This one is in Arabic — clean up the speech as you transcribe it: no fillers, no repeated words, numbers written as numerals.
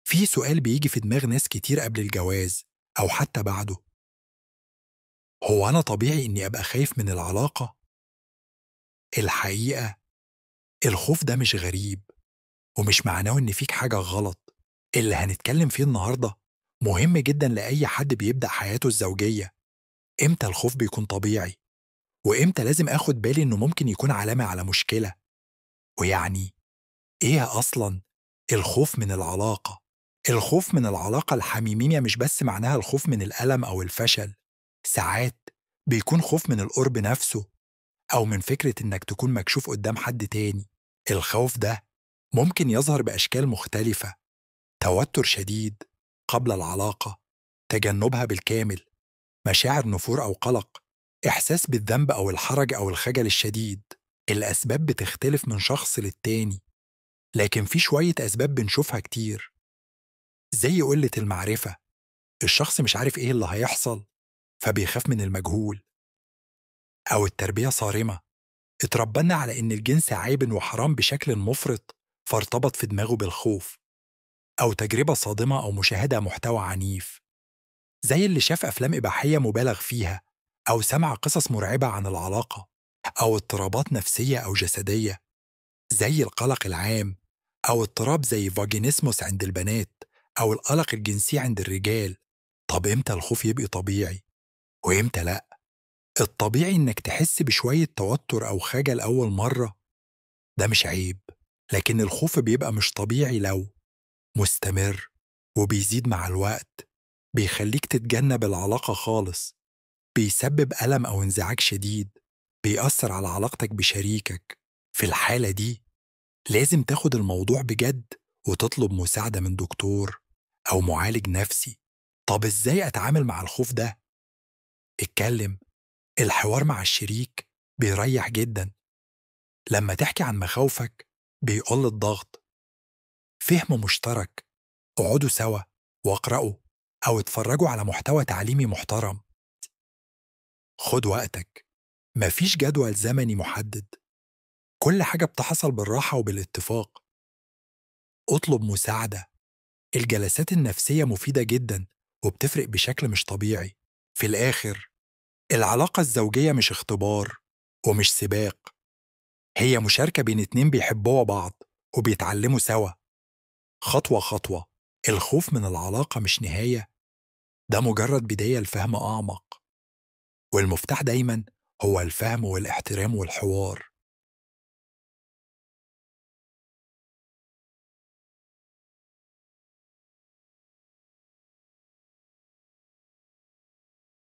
في سؤال بيجي في دماغ ناس كتير قبل الجواز أو حتى بعده. هو أنا طبيعي إني أبقى خايف من العلاقة؟ الحقيقة الخوف ده مش غريب، ومش معناه إن فيك حاجة غلط. اللي هنتكلم فيه النهاردة مهم جدا لأي حد بيبدأ حياته الزوجية. إمتى الخوف بيكون طبيعي؟ وإمتى لازم آخد بالي إنه ممكن يكون علامة على مشكلة؟ ويعني إيه أصلا الخوف من العلاقة؟ الخوف من العلاقة الحميمية مش بس معناها الخوف من الألم أو الفشل، ساعات بيكون خوف من القرب نفسه، أو من فكرة إنك تكون مكشوف قدام حد تاني. الخوف ده ممكن يظهر بأشكال مختلفة: توتر شديد قبل العلاقة، تجنبها بالكامل، مشاعر نفور أو قلق، إحساس بالذنب أو الحرج أو الخجل الشديد. الأسباب بتختلف من شخص للتاني، لكن في شوية أسباب بنشوفها كتير، زي قلة المعرفة. الشخص مش عارف إيه اللي هيحصل فبيخاف من المجهول، أو التربية صارمة، اتربنا على إن الجنس عيب وحرام بشكل مفرط فارتبط في دماغه بالخوف، أو تجربة صادمة أو مشاهدة محتوى عنيف، زي اللي شاف أفلام إباحية مبالغ فيها، أو سمع قصص مرعبة عن العلاقة، أو اضطرابات نفسية أو جسدية زي القلق العام، أو اضطراب زي فاجينيسموس عند البنات، أو القلق الجنسي عند الرجال. طب إمتى الخوف يبقى طبيعي وإمتى لأ؟ الطبيعي إنك تحس بشوية توتر أو خجل أول مرة، ده مش عيب. لكن الخوف بيبقى مش طبيعي لو مستمر وبيزيد مع الوقت، بيخليك تتجنب العلاقة خالص، بيسبب ألم أو انزعاج شديد، بيأثر على علاقتك بشريكك. في الحالة دي لازم تاخد الموضوع بجد وتطلب مساعدة من دكتور أو معالج نفسي. طب إزاي أتعامل مع الخوف ده؟ اتكلم. الحوار مع الشريك بيريح جدا. لما تحكي عن مخاوفك بيقل الضغط. فهم مشترك، اقعدوا سوا واقرأوا أو اتفرجوا على محتوى تعليمي محترم. خد وقتك، مفيش جدول زمني محدد، كل حاجة بتحصل بالراحة وبالاتفاق. اطلب مساعدة، الجلسات النفسية مفيدة جدا وبتفرق بشكل مش طبيعي. في الآخر العلاقة الزوجية مش اختبار ومش سباق، هي مشاركة بين اتنين بيحبوا بعض وبيتعلموا سوا، خطوة خطوة. الخوف من العلاقة مش نهاية، ده مجرد بداية لفهم أعمق، والمفتاح دايما هو الفهم والاحترام والحوار.